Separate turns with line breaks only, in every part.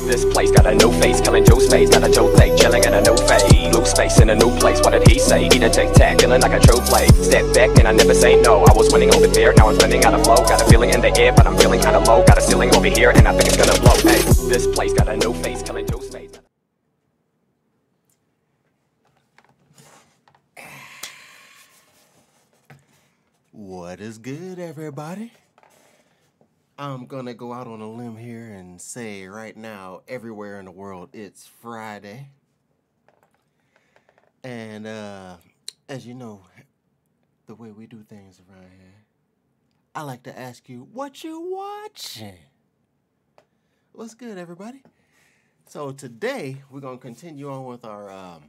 This place got a new face, killing Joe's face. Got a Joe take, chilling in a new fade. Loose space in a new place, what did he say? He done tic-tac, feeling like a true play. Step back and I never say no. I was winning over there, now I'm spinning out of flow. Got a feeling in the air, but I'm feeling kinda low. Got a ceiling over here, and I think it's gonna blow. Hey, this place got a new face, killing Joe's face.
What is good, everybody? I'm gonna go out on a limb here and say right now, everywhere in the world, it's Friday. And as you know, the way we do things around here, I like to ask you, what you watching? What's good, everybody? So today, we're gonna continue on with our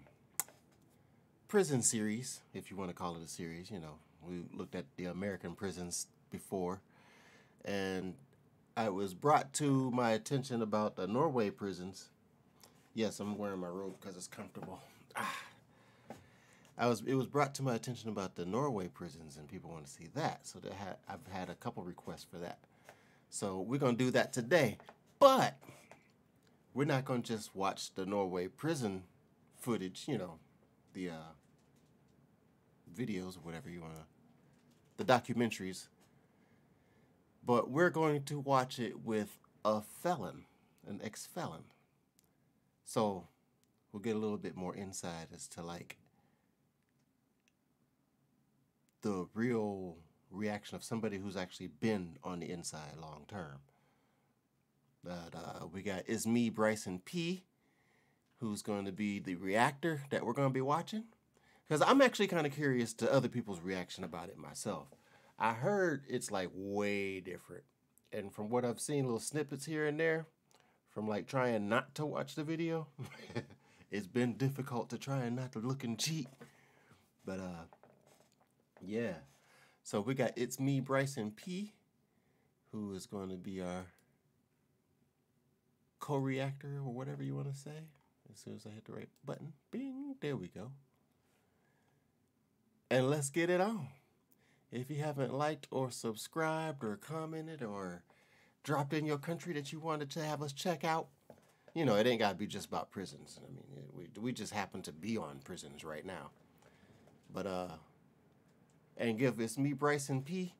prison series, if you want to call it a series. You know, we looked at the American prisons before, and I was brought to my attention about the Norway prisons. Yes, I'm wearing my robe because it's comfortable. It was brought to my attention about the Norway prisons, and people want to see that. So I've had a couple requests for that. So we're going to do that today. But we're not going to just watch the Norway prison footage, you know, the videos or whatever you want to, the documentaries. But we're going to watch it with a felon, an ex-felon. So we'll get a little bit more insight as to like the real reaction of somebody who's actually been on the inside long term. But we got It's Me, Bryson P, who's going to be the reactor that we're going to be watching. Because I'm actually kind of curious to other people's reaction about it myself. I heard it's like way different. And from what I've seen, little snippets here and there, from like trying not to watch the video, it's been difficult to try and not to look and cheat. But yeah. So we got It's Me, Bryson P, who is going to be our co-reactor or whatever you want to say. As soon as I hit the right button, bing, there we go. And let's get it on. If you haven't liked or subscribed or commented or dropped in your country that you wanted to have us check out, you know, it ain't got to be just about prisons. I mean, we just happen to be on prisons right now. But, and give It's Me, Bryson P,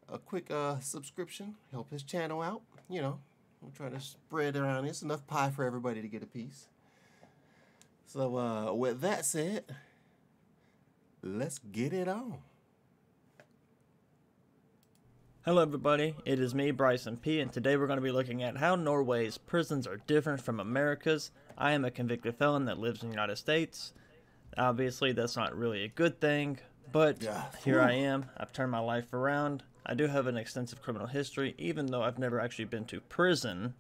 a quick subscription. Help his channel out. You know, I'm trying to spread around. It's enough pie for everybody to get a piece. So, with that said, let's get it on.
Hello everybody, it is me, Bryson P, and today we're going to be looking at how Norway's prisons are different from America's. I am a convicted felon that lives in the United States. Obviously that's not really a good thing, but here I am. I've turned my life around. I do have an extensive criminal history, even though I've never actually been to prison.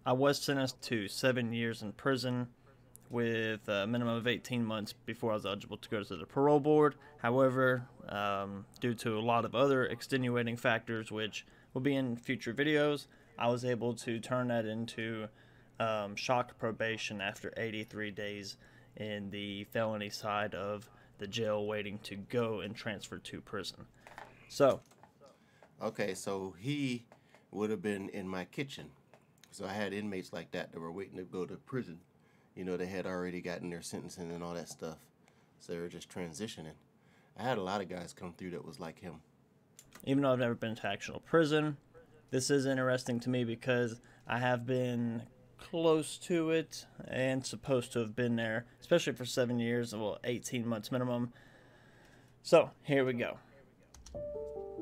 I was sentenced to 7 years in prison with a minimum of 18 months before I was eligible to go to the parole board. However, due to a lot of other extenuating factors, which will be in future videos, I was able to turn that into shock probation after 83 days in the felony side of the jail, waiting to go and transfer to prison. So,
okay, so he would have been in my kitchen. So I had inmates like that were waiting to go to prison. You know, they had already gotten their sentencing and all that stuff. So they were just transitioning. I had a lot of guys come through that was like him.
Even though I've never been to actual prison, this is interesting to me because I have been close to it and supposed to have been there, especially for 7 years, well, 18 months minimum. So, here we go.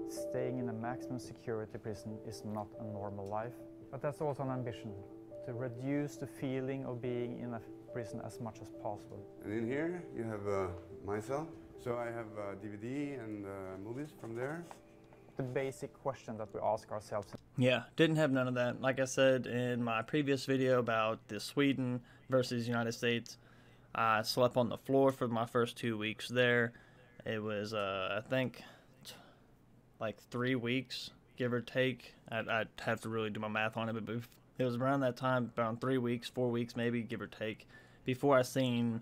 Staying in a maximum security prison is not a normal life, but that's also an ambition, to reduce the feeling of being in a prison as much as possible.
And in here you have my cell. So I have DVD and movies from there.
The basic question that we ask ourselves.
Yeah, didn't have none of that. Like I said in my previous video about the Sweden versus United States, I slept on the floor for my first 2 weeks there. It was, I think, like 3 weeks, give or take. I'd have to really do my math on it, but it was around that time, around 3 weeks, 4 weeks maybe, give or take, before I seen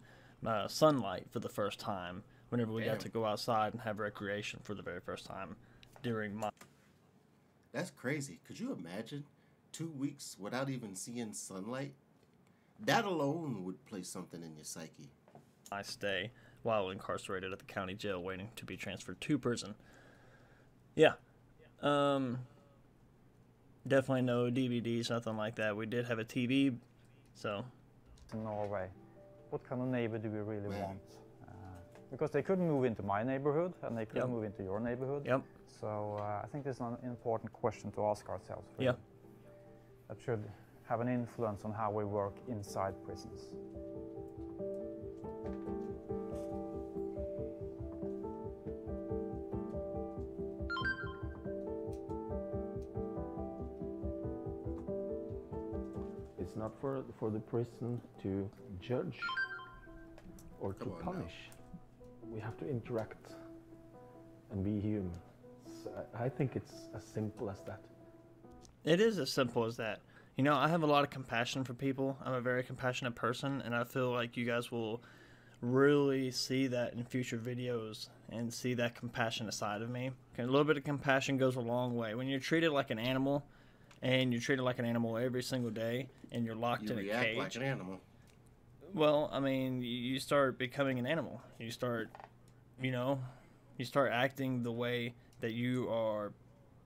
sunlight for the first time, whenever we got to go outside and have recreation for the very first time during my...
That's crazy. Could you imagine 2 weeks without even seeing sunlight? That alone would place something in your psyche.
I stay while incarcerated at the county jail waiting to be transferred to prison. Yeah. Definitely no DVDs, nothing like that. We did have a TV, so.
In Norway, what kind of neighbor do we really want? Because they couldn't move into my neighborhood and they couldn't move into your neighborhood.
Yep.
So I think this is an important question to ask ourselves. Really.
Yep.
That should have an influence on how we work inside prisons.
It's not for the prison to judge or to punish. We have to interact and be humans. I think it's as simple as that.
It is as simple as that. You know, I have a lot of compassion for people. I'm a very compassionate person, and I feel like you guys will really see that in future videos and see that compassionate side of me. A little bit of compassion goes a long way. When you're treated like an animal, and you're treated like an animal every single day, and you're locked in a cage. You react
like an animal.
Well, I mean, you start becoming an animal. You start, you know, you start acting the way that you are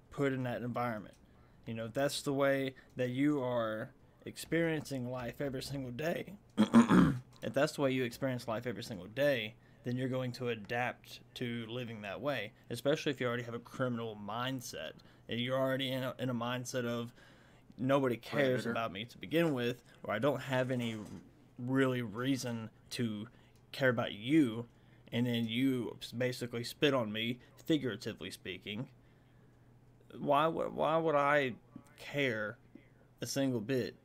put in that environment. You know, that's the way that you are experiencing life every single day. If that's the way you experience life every single day, then you're going to adapt to living that way, especially if you already have a criminal mindset. And you're already in a mindset of nobody cares about me to begin with, or I don't have any really reason to care about you, and then you basically spit on me, figuratively speaking. Why would I care a single bit?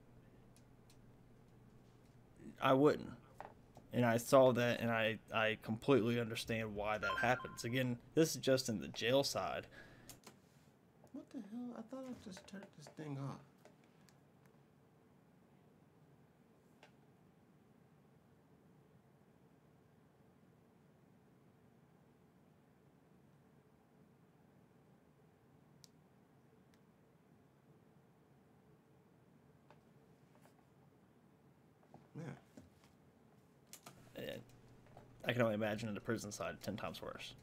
I wouldn't. And I saw that, and I completely understand why that happens. Again, this is just in the jail side.
What the hell? I thought I just turned this thing off.
I can only imagine the prison side 10 times worse.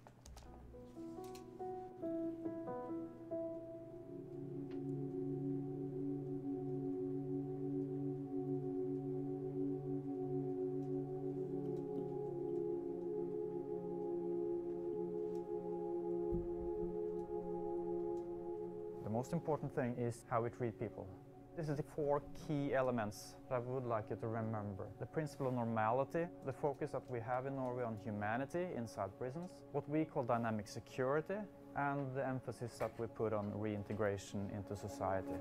The most important thing is how we treat people. This is the 4 key elements that I would like you to remember. The principle of normality, the focus that we have in Norway on humanity inside prisons, what we call dynamic security, and the emphasis that we put on reintegration into society.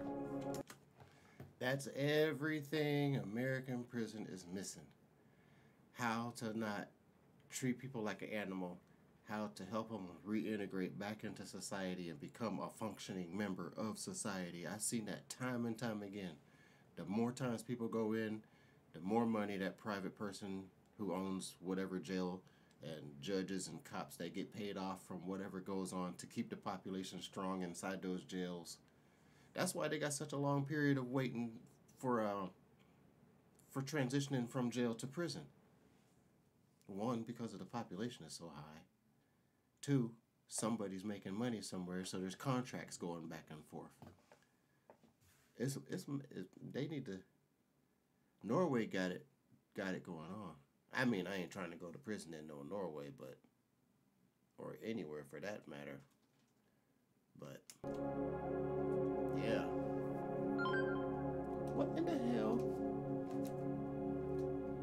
That's everything American prison is missing. How to not treat people like an animal, how to help them reintegrate back into society and become a functioning member of society. I've seen that time and time again. The more times people go in, the more money that private person who owns whatever jail and judges and cops, they get paid off from whatever goes on to keep the population strong inside those jails. That's why they got such a long period of waiting for transitioning from jail to prison. 1, because of the population is so high. 2, somebody's making money somewhere, so there's contracts going back and forth. They need to. Norway got it going on. I mean, I ain't trying to go to prison in Norway, but or anywhere for that matter. But yeah, what in the hell?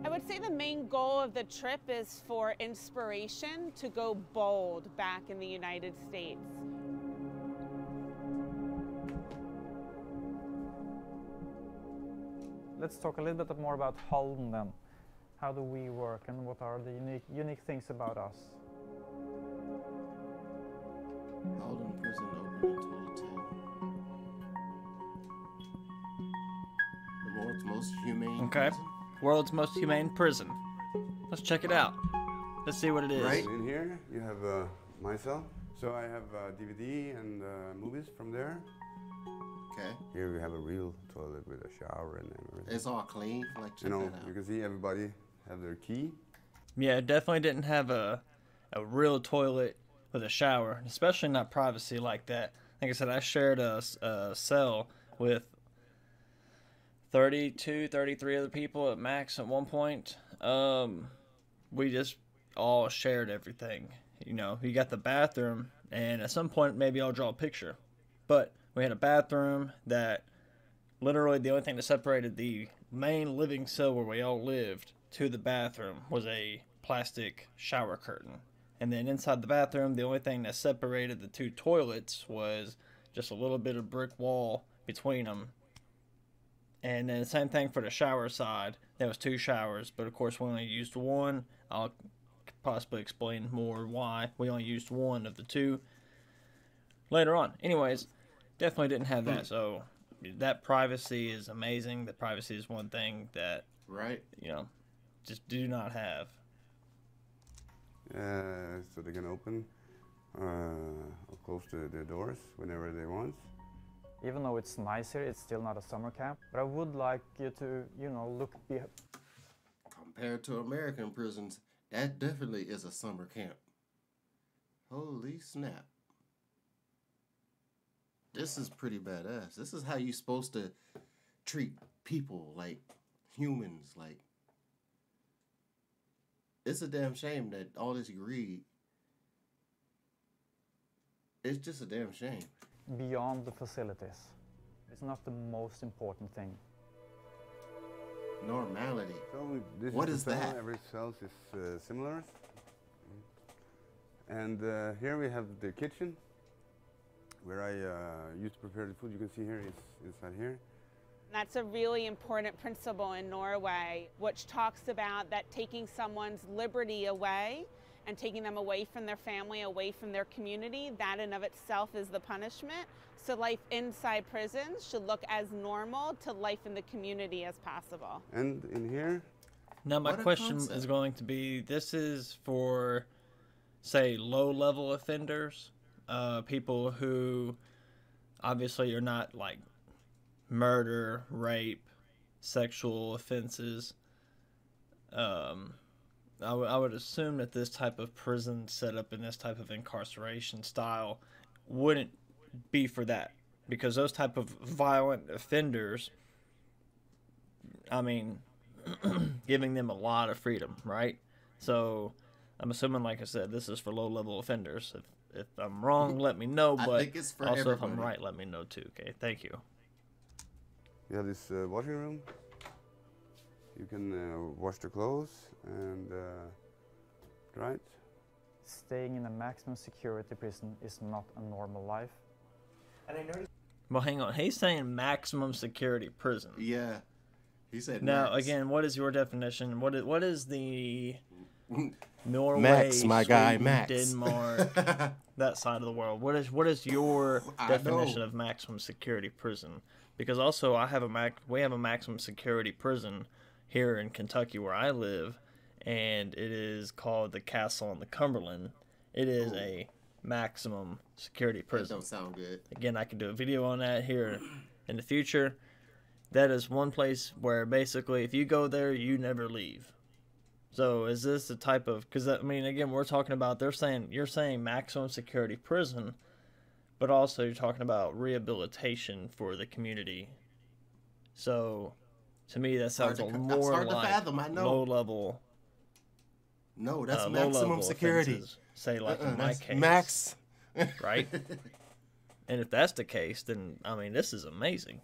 I would say the main goal of the trip is for inspiration to go bold back in the United States.
Let's talk a little bit more about Halden then. How do we work and what are the unique things about us?
Halden prison opened in 2010. The world's most humane prison.
World's most humane prison. Let's check it out. Let's see what it is.
Right in here, you have my cell. So I have DVD and movies from there.
Okay.
Here we have a real toilet with a shower and everything.
It's all clean. Like, check
You know,
that out.
you can see everybody have their key.
Yeah, it definitely didn't have a real toilet with a shower, especially not privacy like that. Like I said, I shared a cell with 32, 33 other people at max at one point. We just all shared everything. You know, you got the bathroom, and at some point maybe I'll draw a picture. But we had a bathroom that literally the only thing that separated the main living cell where we all lived to the bathroom was a plastic shower curtain. And then inside the bathroom, the only thing that separated the two toilets was just a little bit of brick wall between them. And then the same thing for the shower side. There was two showers, but of course we only used one. I'll possibly explain more why we only used one of the two later on. Anyways, definitely didn't have that. So that privacy is amazing. The privacy is one thing that,
Right.
you know, just do not have.
So they can open or close the doors whenever they want.
Even though it's nice here, it's still not a summer camp. But I would like you to, you know, look
Compared to American prisons, that definitely is a summer camp. Holy snap. This is pretty badass. This is how you're supposed to treat people, like humans. Like, it's a damn shame that all this greed. It's just a damn shame.
beyond the facilities. It's not the most important thing.
Normality.
So this
What
the
is
cell.
that?
Every cell is similar. And here we have the kitchen, where I used to prepare the food. You can see here, it's inside here.
That's a really important principle in Norway, which talks about that taking someone's liberty away and taking them away from their family, away from their community, that in of itself is the punishment. So life inside prisons should look as normal to life in the community as possible.
And in here,
Now my
What a
question
concept.
is going to be, this is for, say, low-level offenders, people who obviously are not like murder, rape, sexual offenses. I would assume that this type of prison setup and this type of incarceration style wouldn't be for that, because those type of violent offenders, I mean, giving them a lot of freedom, right? So I'm assuming, like I said, this is for low-level offenders. If I'm wrong, let me know,
I
but
think it's for
also if I'm
everybody.
right, let me know too, okay? Thank you.
you have this washing room. You can wash the clothes and dry it.
Staying in a maximum security prison is not a normal life.
Well, hang on. He's saying maximum security prison.
Yeah. He said
Now,
max.
again, what is your definition? What is the Norway,
Max, my guy,
Sweden,
Max.
Denmark, that side of the world? What is your
I
definition
know.
of maximum security prison? Because also, we have a maximum security prison here in Kentucky where I live, and it is called the Castle on the Cumberland. It is a maximum security
That
prison.
don't sound good.
Again, I can do a video on that here in the future. That is one place where basically if you go there, you never leave. So is this the type of, because I mean, again, we're talking about, you're saying maximum security prison, but also you're talking about rehabilitation for the community. So to me, that sounds
hard to-
more
that's hard to
like
fathom, I know.
low level.
No, that's
low
maximum
level
security.
offenses, say like in my
That's
case,
max.
right? And if that's the case, then I mean, this is amazing.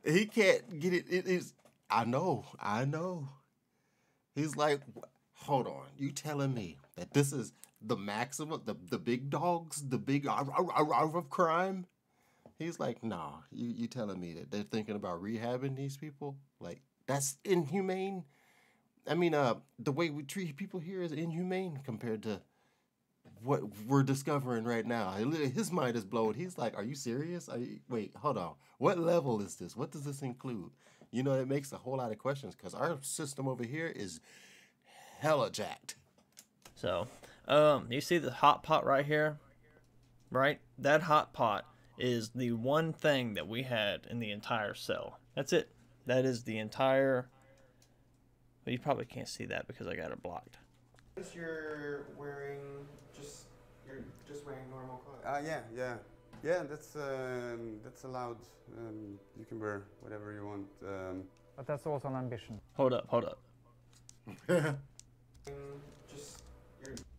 He can't get it. It is. I know. He's like, hold on. You telling me that this is the maximum, the big dogs, the big of crime? He's like, nah. You telling me that they're thinking about rehabbing these people? Like, that's inhumane. I mean, the way we treat people here is inhumane compared to what we're discovering right now. His mind is blown. He's like, are you serious? Wait, hold on. What level is this? What does this include? You know, it makes a whole lot of questions because our system over here is hella jacked.
So, you see the hot pot right here? Right? That hot pot is the one thing that we had in the entire cell. That's it. That is the entire... Well, you probably can't see that because I got it blocked.
You're just wearing normal clothes.
Yeah. That's allowed. You can wear whatever you want.
But that's also an ambition.
Hold up.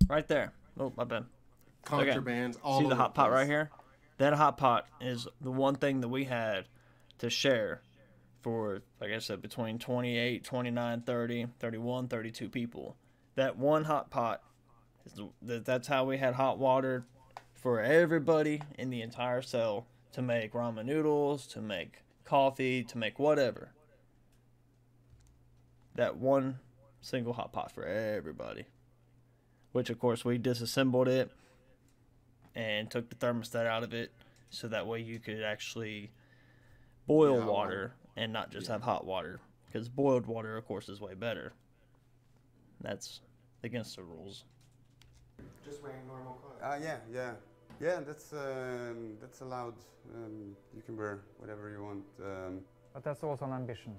Right there. Oh, my bad.
Contrabands all
See
over
the hot pot
place.
right here? That hot pot is the one thing that we had to share for, like I said, between 28, 29, 30, 31, 32 people. That one hot pot, that's how we had hot water for everybody in the entire cell to make ramen noodles, to make coffee, to make whatever. That one single hot pot for everybody. Which, of course, we disassembled it and took the thermostat out of it so that way you could actually boil water and not just have hot water. Because boiled water, of course, is way better. That's against the rules.
Just wearing normal clothes.
Yeah. That's allowed. You can wear whatever you want.
But that's also an ambition,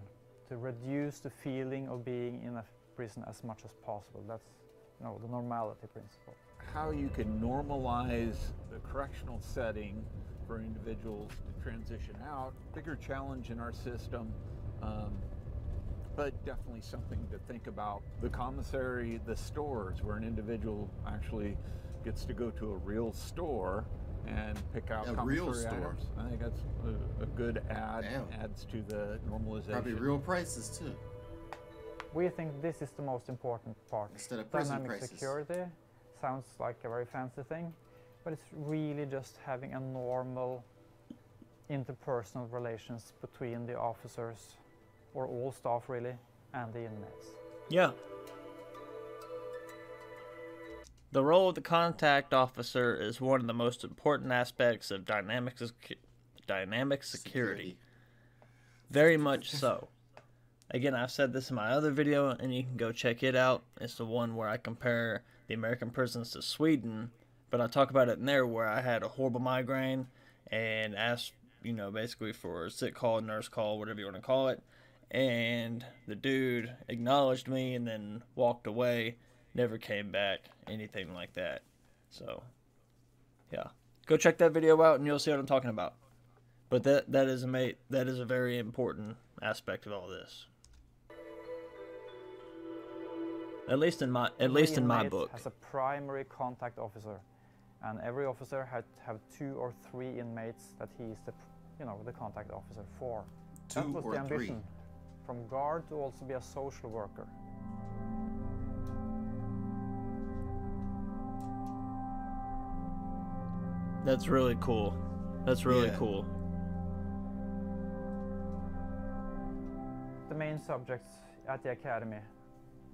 to reduce the feeling of being in a prison as much as possible. That's the normality principle.
How you can normalize the correctional setting for individuals to transition out. Bigger challenge in our system, but definitely something to think about. The commissary, the stores, where an individual actually gets to go to a real store and pick out commissary items. I think that's a good add.
Damn.
Adds to the normalization.
Probably real prices too.
We think this is the most important part.
Instead of prison
Dynamic
prices.
security sounds like a very fancy thing, but it's really just having a normal interpersonal relations between the officers, or all staff really, and the inmates.
Yeah. The role of the contact officer is one of the most important aspects of dynamic security. Very much so. Again, I've said this in my other video, and you can go check it out. It's the one where I compare the American prisons to Sweden, but I talk about it in there where I had a horrible migraine and asked, basically for a sick call, nurse call, whatever you want to call it, and the dude acknowledged me and then walked away, never came back, anything like that. So, yeah. Go check that video out and you'll see what I'm talking about. But that is a very important aspect of all this. At least in my book.
Has a primary contact officer, and every officer have 2 or 3 inmates that he is the contact officer for. That was the ambition, from guard to also be a social worker.
That's really cool. That's really cool.
The main subjects at the academy: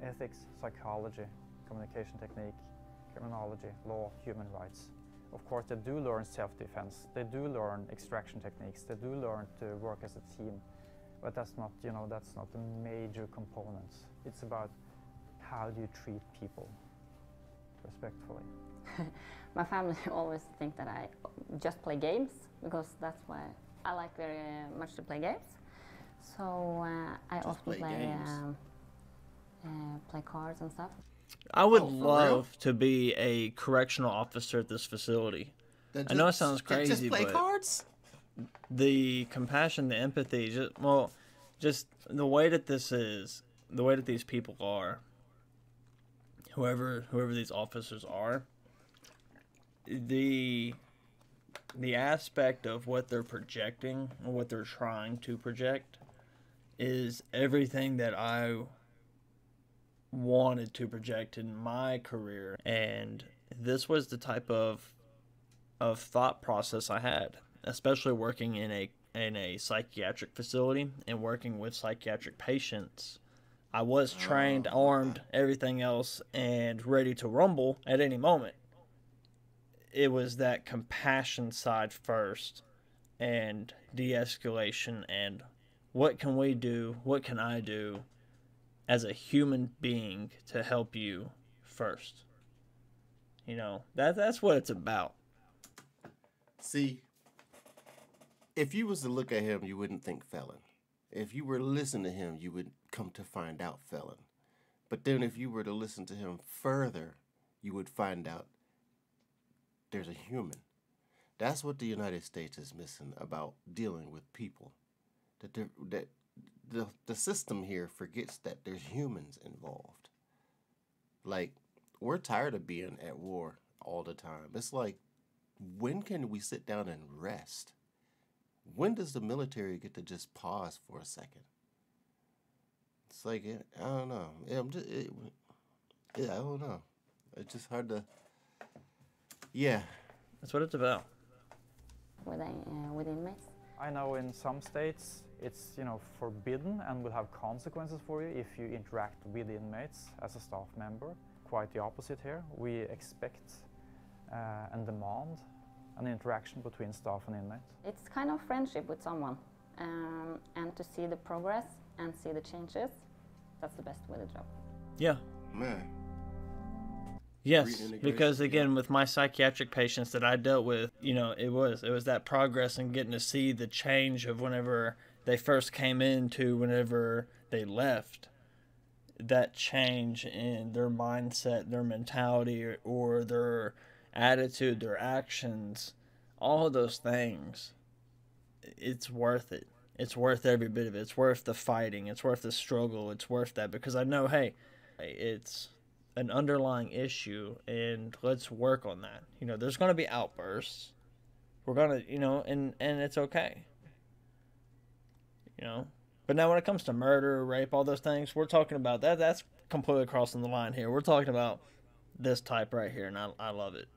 ethics, psychology, communication technique, criminology, law, human rights. Of course, they do learn self-defense. They do learn extraction techniques. They do learn to work as a team. But that's not, that's not the major components. It's about how do you treat people respectfully.
My family always think that I just play games, because that's why I like very much to play games. So I often play cards and stuff.
I would love to be a correctional officer at this facility. I know it sounds crazy,
just play
but
cards?
the compassion, the empathy, just the way that this is, the way that these people are, whoever these officers are, the aspect of what they're projecting or what they're trying to project is everything that I wanted to project in my career. And this was the type of thought process I had, especially working in a psychiatric facility and working with psychiatric patients. I was trained, armed, everything else, and ready to rumble at any moment. It was that compassion side first, and de-escalation, and what can we do, what can I do as a human being to help you first. That's what it's about.
See, if you was to look at him, you wouldn't think felon. If you were to listen to him, you would come to find out felon. But then if you were to listen to him further, you would find out there's a human. That's what the United States is missing about dealing with people. That the system here forgets that there's humans involved. Like, we're tired of being at war all the time. It's like, when can we sit down and rest? When does the military get to just pause for a second? It's like, I don't know. I don't know. It's just hard to. Yeah.
That's what it's about.
With inmates.
I know in some states it's forbidden and will have consequences for you if you interact with inmates as a staff member. Quite the opposite here. We expect and demand an interaction between staff and inmates.
It's kind of friendship with someone, and to see the progress and see the changes, that's the best with the job.
Yeah.
Man.
Yes, because again, with my psychiatric patients that I dealt with, it was that progress and getting to see the change of whenever they first came in to whenever they left. That change in their mindset, their mentality, or their attitude, their actions, all of those things, it's worth it. It's worth every bit of it. It's worth the fighting. It's worth the struggle. It's worth that because I know, hey, it's an underlying issue and let's work on that. There's going to be outbursts. We're going to, and it's okay. But now when it comes to murder, rape, all those things, we're talking about that. That's completely crossing the line here. We're talking about this type right here, and I love it.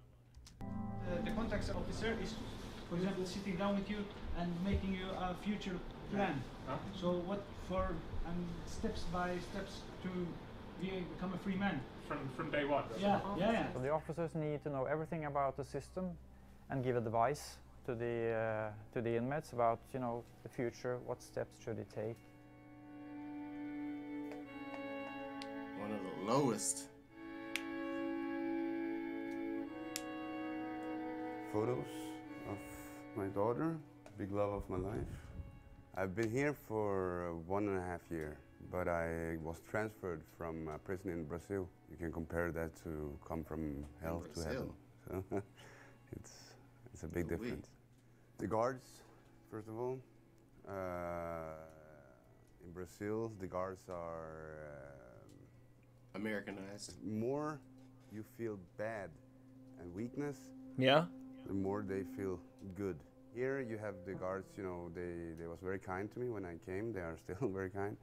The contact officer is, for example, sitting down with you and making you a future plan. So what for steps by steps to become a free man.
From day one.
Yeah.
So the officers need to know everything about the system and give advice to the inmates about the future, what steps should he take.
One of the lowest.
Photos of my daughter, big love of my life. I've been here for 1.5 years, but I was transferred from a prison in Brazil. You can compare that to come from hell to heaven. So it's a big difference. The guards, first of all, in Brazil, the guards are
Americanized.
More you feel bad and weakness,
Yeah.
the more they feel good. Here you have the guards, they was very kind to me when I came. They are still very kind.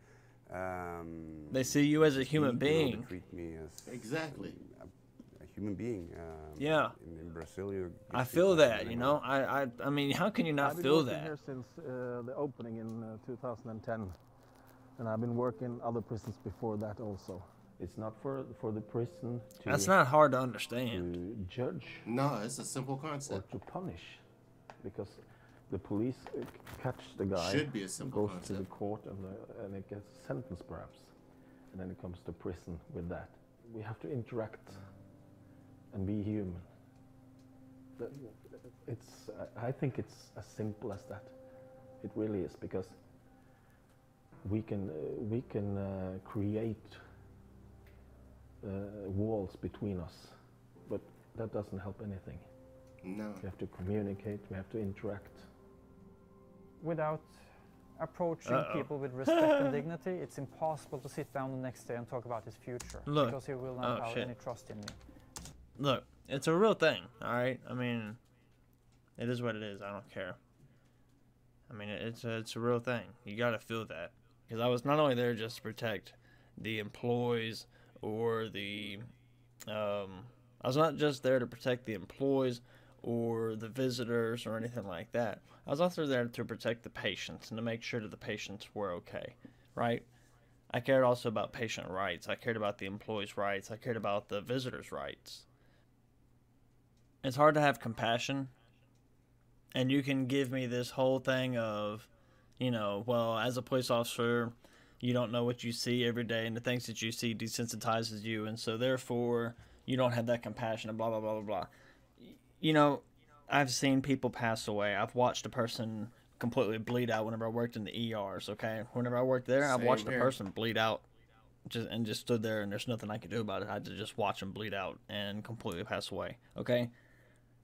They see you as a human being.
They treat me as
Exactly.
a human being.
Yeah.
In Brazil,
I feel that, I mean, how can you not feel that?
I've been working here since the opening in 2010, and I've been working other prisons before that also. It's not for the prison to...
That's not hard to understand.
To judge.
No, it's a simple concept.
Or to punish, because the police catch the guy.
Should be a simple
goes to the court and it gets a sentence perhaps, and then it comes to prison with that. We have to interact and be human. I think it's as simple as that. It really is, because we can create walls between us, but that doesn't help anything.
No.
We have to communicate, we have to interact.
Without approaching people with respect and dignity, it's impossible to sit down the next day and talk about his future.
Look.
Because he will not have any trust in me.
Look, it's a real thing, all right? I mean, it is what it is. I don't care. I mean, it's a real thing. You got to feel that. Because I was not only there just to protect the employees or I was not just there to protect the employees or the visitors or anything like that. I was also there to protect the patients and to make sure that the patients were okay, right? I cared also about patient rights. I cared about the employees' rights. I cared about the visitors' rights. It's hard to have compassion, and you can give me this whole thing of, well, as a police officer, you don't know what you see every day, and the things that you see desensitizes you, and so therefore you don't have that compassion and blah, blah, blah, blah, blah. I've seen people pass away. I've watched a person completely bleed out whenever I worked in the ERs, okay? Whenever I worked there, I
Same
watched a
here.
person bleed out just stood there, and there's nothing I could do about it. I had to just watch them bleed out and completely pass away, okay?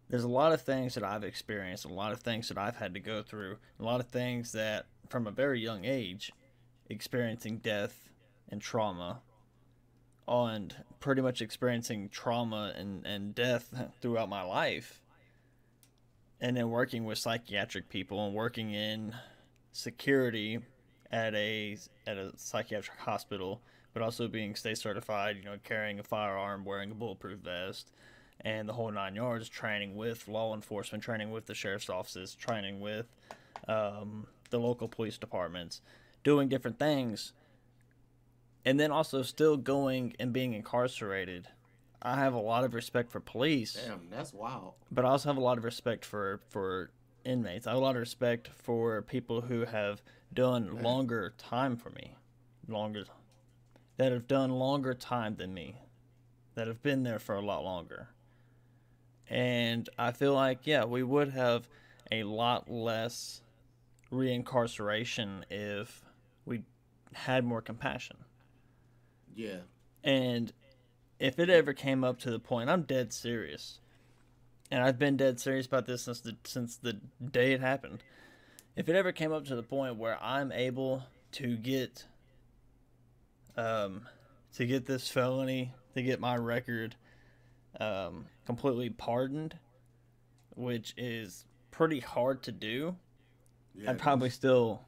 There's a lot of things that I've experienced, a lot of things that I've had to go through, a lot of things that, from a very young age, experiencing death and trauma, and pretty much experiencing trauma and death throughout my life, and then working with psychiatric people and working in security at a psychiatric hospital, but also being state certified, carrying a firearm, wearing a bulletproof vest, and the whole 9 yards, training with law enforcement, training with the sheriff's offices, training with the local police departments, doing different things, and then also still going and being incarcerated. I have a lot of respect for police.
Damn, that's wild.
But I also have a lot of respect for inmates. I have a lot of respect for people who have done longer time for me, that have done longer time than me, that have been there for a lot longer. And I feel like, yeah, we would have a lot less reincarceration if we had more compassion.
Yeah.
And if it ever came up to the point, I'm dead serious, and I've been dead serious about this since the day it happened. If it ever came up to the point where I'm able to get this felony, to get my record completely pardoned, which is pretty hard to do,
Yeah,
I'd probably still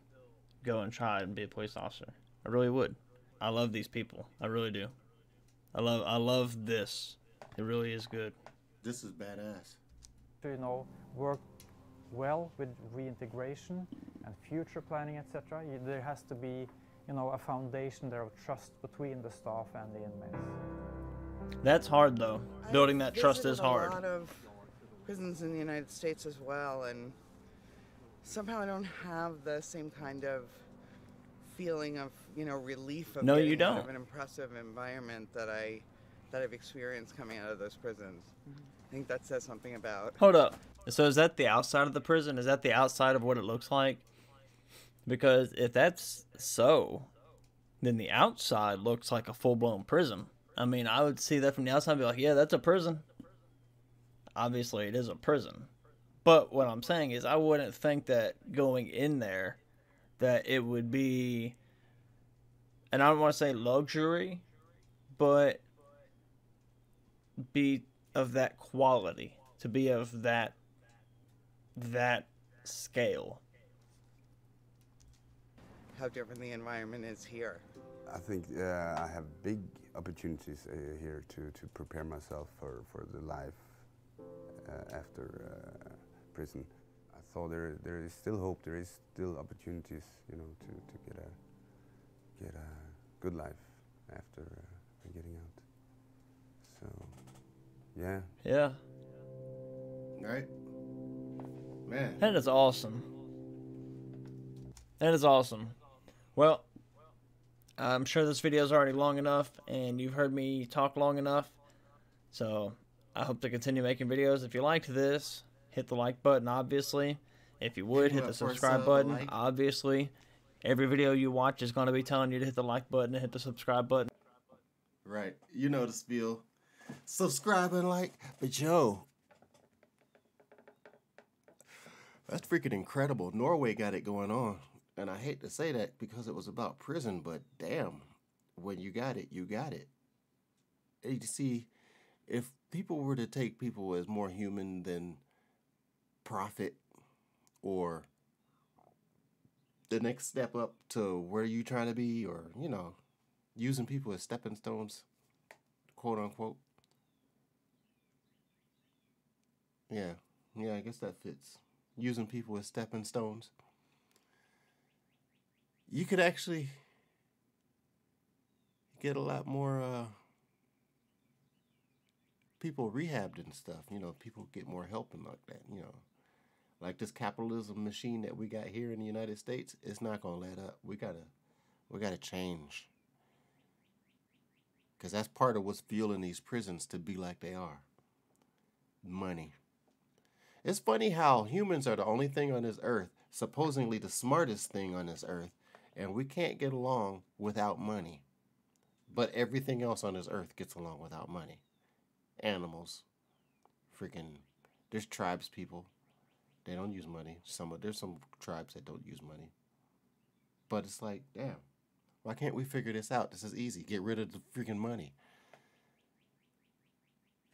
go and try and be a police officer. I really would. I love these people. I really do. I love this. It really is good.
This is badass.
To work well with reintegration and future planning, etc. There has to be a foundation there of trust between the staff and the inmates.
That's hard though. Building that trust is
I've
hard.
visited a lot of prisons in the United States as well, and somehow I don't have the same kind of feeling of relief of
No,
getting
you
out
don't.
of an impressive environment that I've experienced coming out of those prisons. I think that says something about.
Hold up. So is that the outside of the prison? Is that the outside of what it looks like? Because if that's so, then the outside looks like a full-blown prison. I mean, I would see that from the outside and be like, yeah, that's a prison. Obviously, it is a prison. But what I'm saying is I wouldn't think that going in there that it would be, and I don't want to say luxury, but be of that quality, to be of that scale.
How different the environment is here.
I think I have big opportunities here to prepare myself for the life after prison. I thought there is still hope. There is still opportunities, to get a good life after getting out. So, yeah.
Yeah.
Right? Man.
That is awesome. That is awesome. Well, I'm sure this video is already long enough, and you've heard me talk long enough. So, I hope to continue making videos. If you liked this, hit the like button, obviously. If you would, hit the subscribe button, obviously. Every video you watch is going to be telling you to hit the like button and hit the subscribe button.
Right. You know the spiel. Subscribe and like. But yo, that's freaking incredible. Norway got it going on. And I hate to say that because it was about prison, but damn, when you got it, you got it. You see, if people were to take people as more human than profit or the next step up to where you trying to be, or, using people as stepping stones, quote unquote. Yeah, I guess that fits. Using people as stepping stones. You could actually get a lot more people rehabbed and stuff. People get more help and like that, Like this capitalism machine that we got here in the United States, it's not gonna let up. We gotta change. Cause that's part of what's fueling these prisons to be like they are. Money. It's funny how humans are the only thing on this earth supposedly the smartest thing on this earth, and we can't get along without money. But everything else on this earth gets along without money. Animals, freaking, there's tribes people, they don't use money. There's some tribes that don't use money. But it's like, damn, why can't we figure this out? This is easy. Get rid of the freaking money.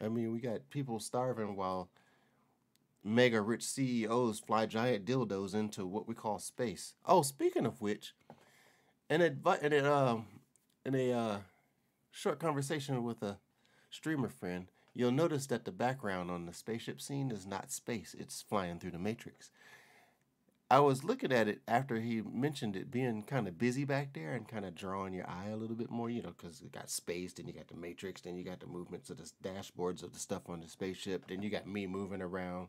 I mean, we got people starving while mega rich CEOs fly giant dildos into what we call space. Oh, speaking of which, in a short conversation with a streamer friend, you'll notice that the background on the spaceship scene is not space. It's flying through the Matrix. I was looking at it after he mentioned it being kind of busy back there and kind of drawing your eye a little bit more, you know, because it got space, then you got the Matrix, then you got the movements of the dashboards of the stuff on the spaceship, then you got me moving around.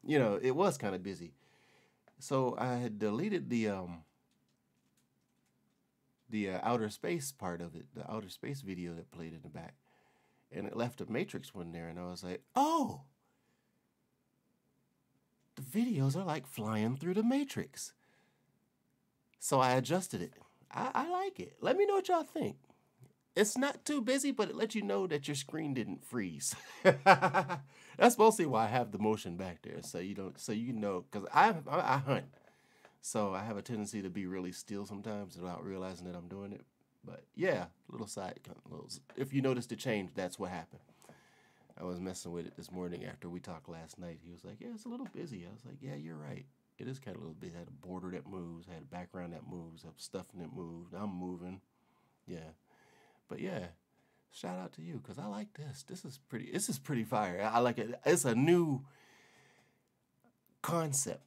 You know, it was kind of busy. So I had deleted the outer space part of it, the outer space video that played in the back. And it left a Matrix one there, and I was like, oh! The videos are like flying through the Matrix. So I adjusted it. I like it. Let me know what y'all think. It's not too busy, but it lets you know that your screen didn't freeze. That's mostly why I have the motion back there, so you know, because I hunt. So I have a tendency to be really still sometimes without realizing that I'm doing it. But yeah, if you notice the change, that's what happened. I was messing with it this morning after we talked last night. He was like, yeah, it's a little busy. I was like, yeah, you're right. It is kind of a little busy. I had a border that moves. I had a background that moves. I have stuff that moves. I'm moving. Yeah. But yeah, shout out to you because I like this. This is pretty fire. I like it. It's a new concept.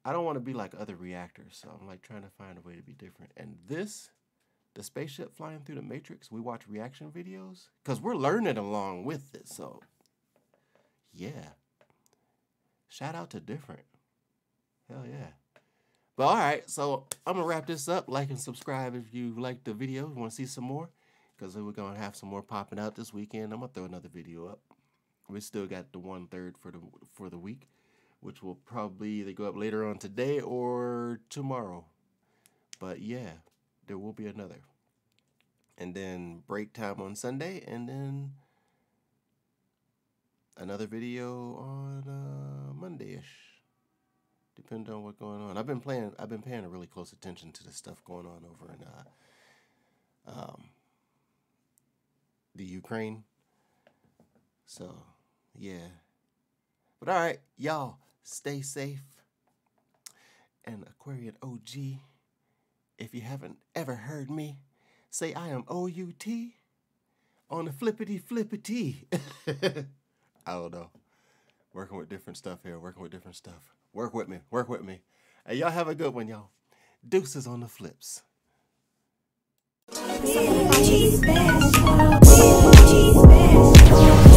I don't want to be like other reactors, so I'm like trying to find a way to be different. And this, the spaceship flying through the Matrix, we watch reaction videos because we're learning along with it. So yeah, shout out to different. Hell yeah. But all right, so I'm gonna wrap this up. Like and subscribe if you like the video. You want to see some more? Because we're gonna have some more popping out this weekend. I'm gonna throw another video up. We still got the 1/3 for the week, which will probably either go up later on today or tomorrow. But yeah, there will be another. And then break time on Sunday, and then another video on Monday-ish. Depending on what's going on. I've been paying a really close attention to the stuff going on over in the Ukraine. So yeah. But all right, y'all, stay safe. And Aquarian OG, if you haven't ever heard me say I am O-U-T on the flippity. I don't know. Working with different stuff here, working with different stuff. Work with me. Hey, y'all have a good one, y'all. Deuces on the flips.
We are the G-Special.